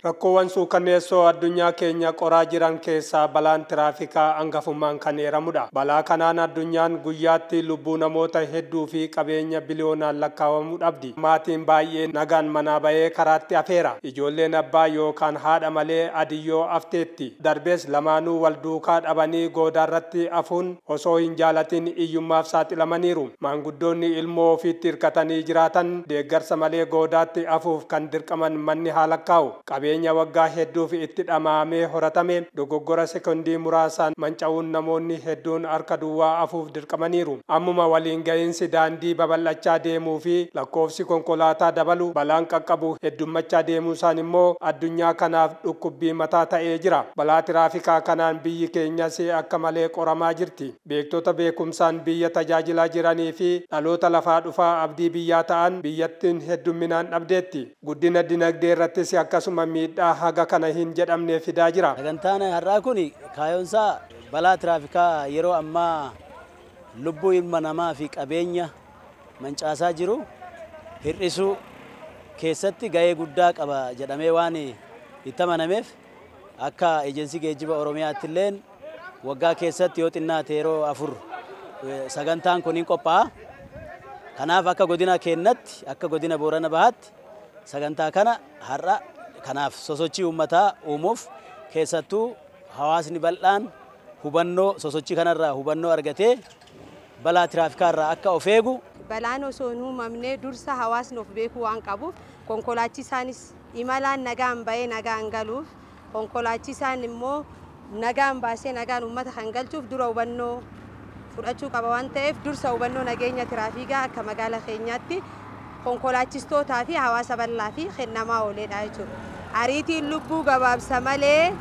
Rakkoowwan suukanneessoo addunyaa keenya qoraa jiran keessaa balaan tiraafikaa hangafummaan kan eeramudha. Balaa kanaan addunyaan guyyaatti lubbuu namoota hedduu fi qabeenya biliyoonaan lakkaawamuu dhabdi. Maatiin baay'ee nagaan manaa bahee karaatti hafeera. Ijoolleen abbaa yookaan haadha malee adiyyoo afteetti. Darbees lamaanuu wal duukaa dhabanii goodaarratti hafuun osoo hin jaalatin iyyummaaf saaxilamaniiru. Maanguddoonni ilmoo ofiitti hirkatanii jiraatan deeggarsa malee goodaatti hafuuf kan dirqaman manni haala kaa'u. Qabeenya waggaa hedduuf itti dhamaamee horatame dogoggora sekondii muraasaan manca'uun namoonni hedduun harka duwwaa hafuuf dirqamaniiru. Ammuma waliin ga'iinsi daandii babal'achaa deemuu fi lakkoofsi konkolaataa dabalu balaan qaqqabu heddummachaa deemuusaan immoo addunyaa kanaaf dhukkubbii mataa ta'ee jira. Balaa tiraafikaa kanaan biyyi keenyas akka malee qoramaa jirti. Beektota beekumsaan biyya tajaajilaa jiranii fi dhaloota lafaa dhufaa abdii biyyaa ta'an biyyattiin heddumminaan dhabdeetti. Guddina dinagdee irrattis akkasuma miidhaa haga kana hin jedhamne fidaa jira. Sagantaan har'aa kun kaayyoonsaa balaa tiraafikaa yeroo ammaa lubbuu ilma namaa fi qabeenya mancaasaa jiru hir'isuu keessatti gahee guddaa qaba jedhamee waan itti amanameef akka eejensii geejjiba Oromiyaatti illee waggaa keessatti yoo xinnaate yeroo 4 sagantaan kun hin qophaa'a. Kanaaf akka godina keenyatti akka godina Boorana Bahaatti sagantaa kana har'a kanaaf sosochii uummataa uumuuf keessattuu hawaasni bal'aan hubannoo sosochii kanarraa hubannoo argatee balaa tiraafikaa irraa akka of eegu. Balaan osoo hin uumamne dursa hawaasni of beekuu waan qabuuf konkolaachisaanis imalaan nagaan bahee nagaan galuuf konkolaachisaan immoo nagaan baasee nagaan uummata kan galchuuf dura hubannoo fudhachuu qaba waan ta'eef dursa hubannoo nageenya tiraafikaa akka magaalaa keenyaatti konkolaachistootaa fi hawaasa bal'aa fi kennamaa ooleedha jechuudha. Ariitiin lubbuu gabaabsa malee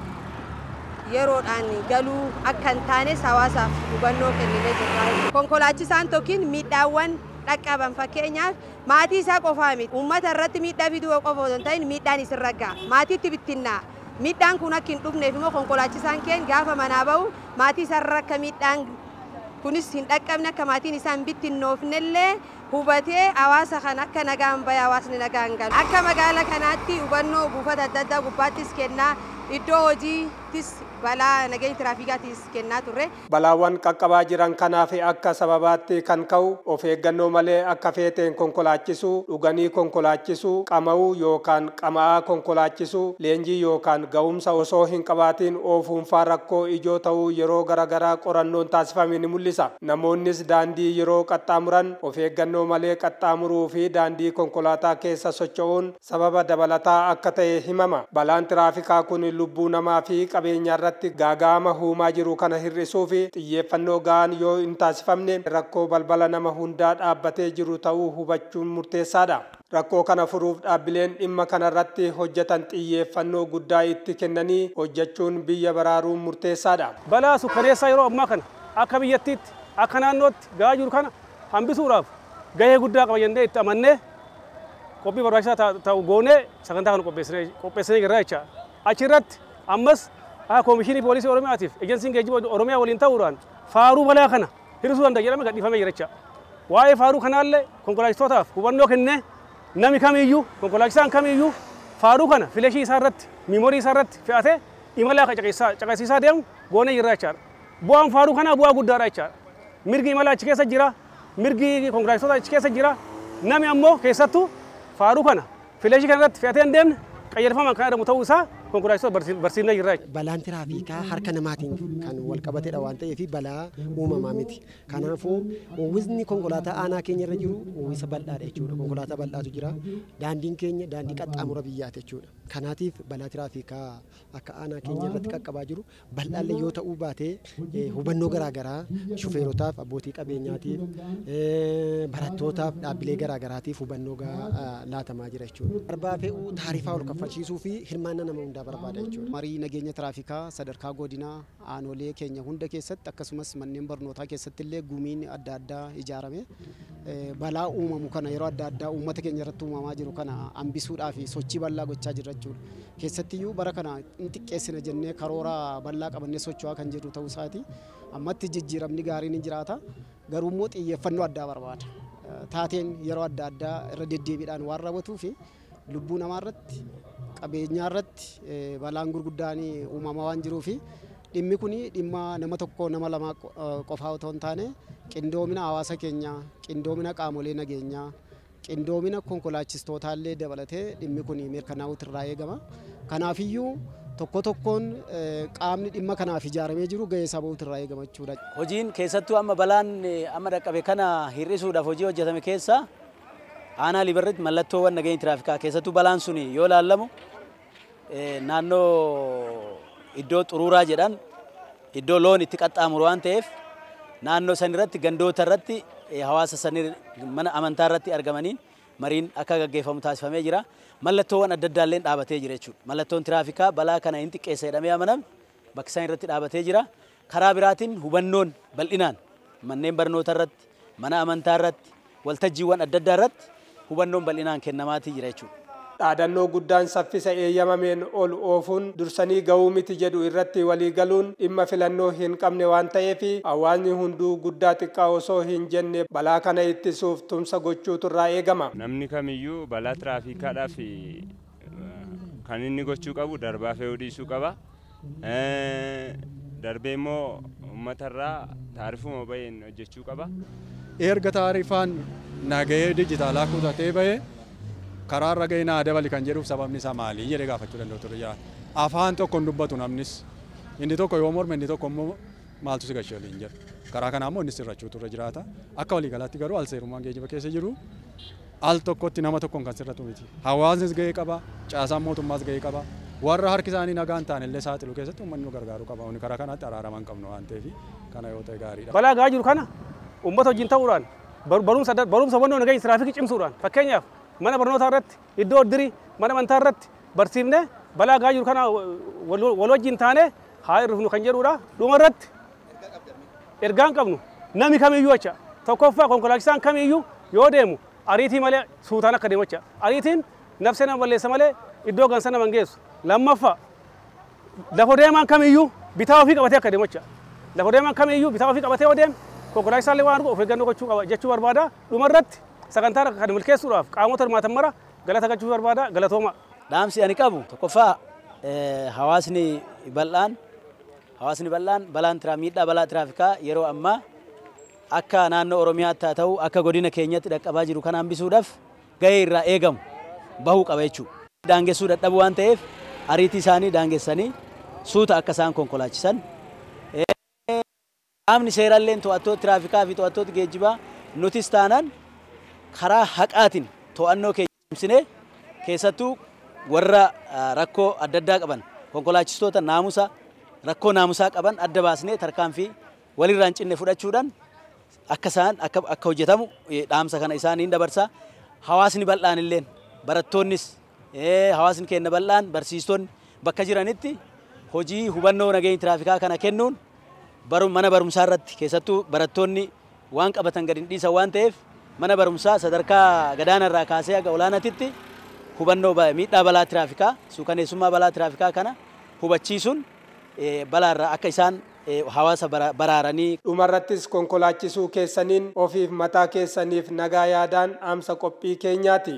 yeroodhaan galuu akka hin taanes hawaasaaf hubannoo kennee jirra. Konkolaachisaan tokkiin miidhaawwan dhaqqaban fakkeenyaaf maatii isaa qofaa miti. Uummata irratti miidhaa fiduu qofa osoo hin ta'in miidhaan isirra ga'a. Maatiitti bittinnaa. Miidhaan kun akka hin dhufneef immoo konkolaachisaan keenya gaafa manaa bahu maatii isaarra akka miidhaan kunis hin dhaqqabne akka maatiin isaa hin bittinnoofnellee hubatee hawaasa kan akka nagaan bahe hawaasni nagaan galu. Akka magaalaa kanaatti hubannoo buufata adda addaa gubbaattis kennaa iddoo hojiittis balaa nageenya tiraafikaatis kennaa turre. Balaawwan qaqqabaa jiran kanaaf akka sababaatti kan ka'u of eeggannoo malee akka feeteen konkolaachisuu, dhuganii konkolaachisuu, qama'uu yookaan qama'aa konkolaachisuu, leenjii yookaan ga'umsa osoo hin qabaatiin oofuunfaa rakkoo ijoo ta'uu yeroo garaagaraa qorannoon taasifame ni mul'isa. Namoonnis daandii yeroo qaxxaamuran of eeggannoo malee qaxxaamuruu fi daandii konkolaataa keessa socho'uun sababa dabalataa akka ta'e himama. Balaan tiraafikaa kun lubbuu namaa fi qabeenyaa irratti gaaga'ama uumaa jiru kana hir'isuu fi xiyyeeffannoo ga'aan yoo hin taasifamne rakkoo balbala nama hundaa dhaabbatee jiru ta'uu hubachuun murteessaadha. Rakkoo kana furuuf dhaabbileen dhimma kanarratti hojjetan xiyyeeffannoo guddaa itti kennanii hojjechuun biyya baraaruun murteessaadha. Balaa suukkanneessaa yeroo ammaa kana akka biyyattiitti akka naannootti ga'aa jiru kana hambisuudhaaf gahee guddaa qaba jennee itti amannee qophii barbaachisaa ta'u goonee sagantaa kana qopheessinee jirra jecha. Achirratti ammas Koomishinii Poolisii Oromiyaatiif ejensiin geejjiba Oromiyaa waliin ta'uudhaan faaruu balaa kana hir'isuu danda'a jedhamee gadhiifamee jira jecha. Waa'ee faaruu kanaallee konkolaachistootaaf hubannoo kennee namni kamiyyuu konkolaachisaan kamiyyuu faaruu kana fileeshii isaa irratti miimoorii isaa irratti fe'atee imala akka caqasiisaa deemu goonee jirra jechaadha. Bu'aan faaruu kanaa bu'aa guddaadha jechaadha. Mirgi imala achi keessa jira, mirgi konkolaachistootaa achi keessa jira. Namni ammoo keessattuu faaruu kana fileeshii kana irratti fe'atee hin deemne qayyarfamaan kan adamu ta'uu isaa konkolaachistota barsiifnee jirra. Balaan tiraafikaa harka namaatiin kan wal qabatedha waan ta'eef balaa uumamaa miti. Kanaafuu uwwisni konkolaataa aanaa keenya irra jiru uwwisa bal'aadha jechuudha. Konkolaataa bal'aatu jira. Daandiin keenya daandii qaxxaamura biyyaati jechuudha. Kanaatiif balaa tiraafikaa akka aanaa keenya irratti qaqqabaa jiru bal'aallee yoo ta'uu baate hubannoo garaagaraa shufeerotaaf abbootii qabeenyaatiif barattootaaf dhaabbilee garaagaraatiif hubannoo laatamaa jira jechuudha. Darbaa fe'uu taarifaa ol kaffalchiisuu fi hirmaannaa nama hundaa barbaada jechuudha. Marii nageenya tiraafikaa sadarkaa godinaa aanolee keenya hunda keessatti akkasumas manneen barnootaa keessatti illee gumiin adda addaa ijaarame balaa uumamu kana yeroo adda addaa uummata keenya irratti uumamaa jiru kana hambisuudhaa fi sochii bal'aa gochaa jirra jechuudha. Keessattiyyuu bara kana hin xiqqeessina jennee karoora bal'aa qabannee socho'aa kan jirru ta'uu isaati. Ammatti jijjiiramni gaariin hin jiraata. Garuu immoo xiyyeeffannoo addaa barbaada. Taateen yeroo adda addaa irra deddeebiidhaan waan raawwatuu fi lubbuu namaa irratti qabeenyaa irratti balaan gurguddaan uumamaa waan jiruufi dhimmi kun dhimma nama tokko nama lama qofaa otoo hin taane qindoomina hawaasa keenyaa, qindoomina qaamolee nageenyaa, qindoomina konkolaachistootallee dabalatee dhimmi kun mirkanaa'uutu irraa eegama. Kanaafiyyuu tokko tokkoon qaamni dhimma kanaaf ijaaramee jiru gahee isaa bahuutu irraa eegama jechuudha. Hojiin keessattuu amma balaan amma dhaqqabe kana hir'isuudhaaf hojii hojjetame keessa aanaa Liibarriitti mallattoowwan nageenya tiraafikaa keessattuu balaan sun yoo laallamu naannoo iddoo xuruuraa jedhan iddoo loon itti qaxxaamuru waan ta'eef naannoo san irratti gandoota irratti hawaasa san mana amantaa irratti argamaniin mariin akka gaggeeffamu taasifamee jira. Mallattoowwan adda addaa illee dhaabatee jira jechuudha. Mallattoon tiraafikaa balaa kana hin xiqqeessa jedhamee amaname bakka isaan irratti dhaabatee jira. Karaa biraatiin hubannoon bal'inaan manneen barnoota irratti, mana amantaa irratti, waltajjiiwwan adda addaa irratti hubannoon bal'inaan kennamaatii jira jechuudha. Dhaadannoo guddaan saffisa eeyyamameen ol oofuun dursanii gahuu miti jedhu irratti walii galuun dhimma filannoo hin qabne waan ta'eef hawaasni hunduu guddaa xiqqaa osoo hin jenne balaa kana ittisuuf tumsa gochuutu irraa eegama. Namni kamiyyuu balaa tiraafikaadhaaf kan inni gochuu qabu darbaa fe'uu dhiisuu qaba. Darbee immoo uummatarraa taarifuma baheen hojjechuu qaba. Erga taarifaan nagahee dijitaalaa kutatee bahee karaa irra gahee naa dabali kan jedhuuf sababni isaa maali jedhee gaafachuu danda'u ture jira. Afaan tokko hin dubbatu namnis. Inni tokko yoo morme inni tokko immoo maaltu si gashee waliin jedhu. Karaa kanaa immoo inni sirrachuu turre jiraata. Akka waliigalaatti garuu al seerummaan geejjiba keessa jiru al tokkotti nama tokkoon kan sirratu miti. Hawaasnis gahee qaba, caasaan mootummaas gahee qaba. Warra harki isaanii nagaan ta'an illee saaxilu keessatti uummanni nu gargaaruu qaba. Inni karaa kanaatti araaraman qabnu waan ta'eef kana yoo ta'e gaariidha. Balaa gahaa jiru kana uummata wajjin ta'uudhaan barumsa hubannoo nageenya tiraafikii cimsuudhaan fakkeenyaaf mana barnootaa irratti iddoo iddirii mana amantaa irratti barsiifnee balaa gahaa jiru kana wal wajjin taane haa irrifnu kan jedhudha. Dhuma irratti ergaan qabnu namni kamiyyuu jecha tokkoffaa konkolaachisaan kamiyyuu yoo deemu ariitii malee suutaan akka deemu jecha ariitiin nafsee nama balleessa malee iddoo gansa nama hin geessu. Lammaffaa lafa deemaan kamiyyuu bitaa ofii qabatee akka deemu jecha lafa deemaan kamiyyuu bitaa ofii qabatee yoo deemu konkolaachisaan illee waan of eeggannoo gochuu qaba jechuu barbaada. Dhuma irratti sagantaa kan milkeessuudhaaf qaamota hirmaatan mara galata galchuu barbaada. Galatooma. Dhaamsi ani qabu tokkoffaa hawaasni bal'aan miidhaa balaa tiraafikaa yeroo ammaa akka naannoo Oromiyaatti haa ta'u akka godina keenyatti dhaqqabaa jiru kana hambisuudhaaf gahee irraa eegamu bahuu qaba jechuudha. Daangessuu dadhabu waan ta'eef ariitii isaanii daangessanii suuta akka isaan konkolaachisan. Qaamni seeraalleen to'attoota tiraafikaa fi to'attoota geejjibaa nutis taanaan karaa haqaatiin to'annoo keenya cimsinee keessattuu warra rakkoo adda addaa qaban konkolaachistoota rakkoo naamusaa qaban adda baasnee tarkaanfii walirraa hin cinne fudhachuudhaan akka hojjetamu dhaamsa kana isaaniin dabarsa. Hawaasni bal'aan illeen barattoonnis hawaasni keenya bal'aan barsiistonni bakka jiranitti hojii hubannoo nageenya tiraafikaa kana kennuun mana barumsaa irratti keessattuu barattoonni waan qabatan gadi hin dhiisan waan ta'eef mana barumsaa sadarkaa gadaana irraa kaasee haga olaanaatitti hubannoo miidhaa balaa tiraafikaa suukaneessummaa balaa tiraafikaa kana hubachiisuun balaarraa akka isaan hawaasa baraaranii. Dhumarrattis konkolaachisuu keessaniin ofiif mataa keessaniif nagaa yaadaan dhaamsa qophii keenyaati.